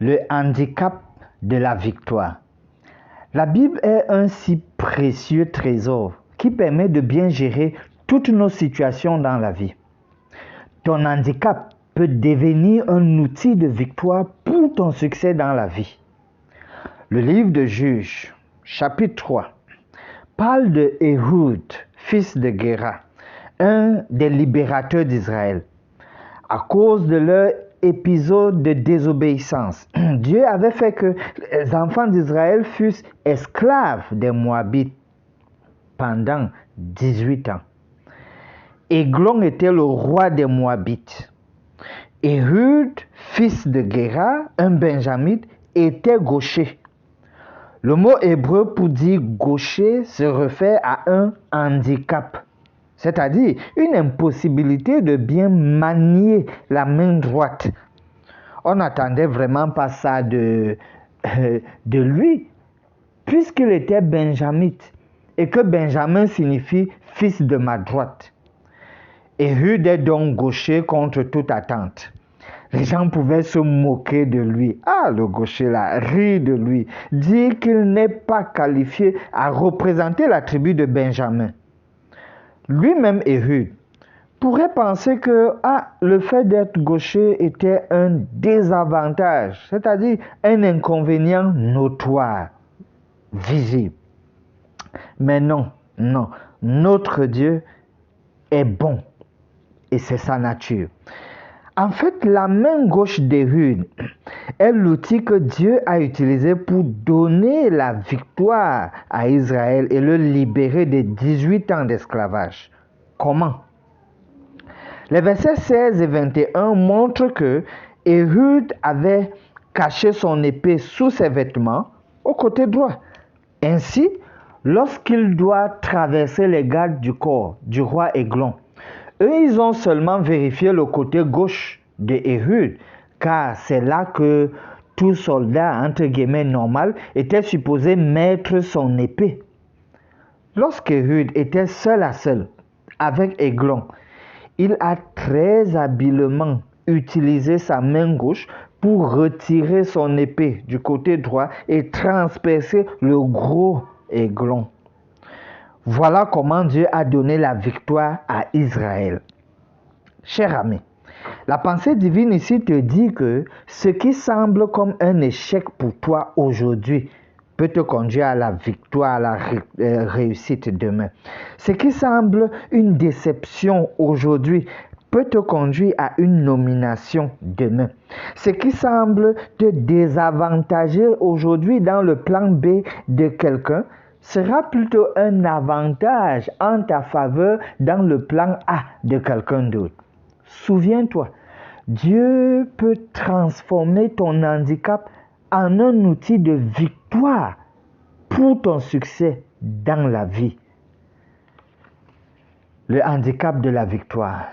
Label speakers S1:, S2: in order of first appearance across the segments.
S1: Le handicap de la victoire. La Bible est un si précieux trésor qui permet de bien gérer toutes nos situations dans la vie. Ton handicap peut devenir un outil de victoire pour ton succès dans la vie. Le livre de Juges, chapitre 3, parle de Ehud, fils de Géra, un des libérateurs d'Israël. À cause de leur épisode de désobéissance, Dieu avait fait que les enfants d'Israël fussent esclaves des Moabites pendant 18 ans. Églon était le roi des Moabites. Ehud, fils de Géra, un benjamite, était gaucher. Le mot hébreu pour dire gaucher se réfère à un handicap, c'est-à-dire une impossibilité de bien manier la main droite. On n'attendait vraiment pas ça de lui, puisqu'il était benjamite et que Benjamin signifie fils de ma droite. Ehud est donc gaucher contre toute attente. Les gens pouvaient se moquer de lui. Ah, le gaucher là, rire de lui, dire qu'il n'est pas qualifié à représenter la tribu de Benjamin. Lui-même, Ehud, pourrait penser que le fait d'être gaucher était un désavantage, c'est-à-dire un inconvénient notoire, visible. Mais non, notre Dieu est bon et c'est sa nature. En fait, la main gauche d'Ehud est l'outil que Dieu a utilisé pour donner la victoire à Israël et le libérer de 18 ans d'esclavage. Comment? Les versets 16 et 21 montrent que Ehud avait caché son épée sous ses vêtements au côté droit. Ainsi, lorsqu'il doit traverser les gardes du corps du roi Églon, eux, ils ont seulement vérifié le côté gauche de Ehud, car c'est là que tout soldat, entre guillemets, normal, était supposé mettre son épée. Lorsqu'Ehud était seul à seul avec Églon, il a très habilement utilisé sa main gauche pour retirer son épée du côté droit et transpercer le gros Églon. Voilà comment Dieu a donné la victoire à Israël. Cher ami, la pensée divine ici te dit que ce qui semble comme un échec pour toi aujourd'hui peut te conduire à la victoire, à la réussite demain. Ce qui semble une déception aujourd'hui peut te conduire à une nomination demain. Ce qui semble te désavantager aujourd'hui dans le plan B de quelqu'un sera plutôt un avantage en ta faveur dans le plan A de quelqu'un d'autre. Souviens-toi, Dieu peut transformer ton handicap en un outil de victoire pour ton succès dans la vie. Le handicap de la victoire.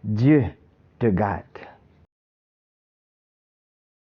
S1: Dieu te garde.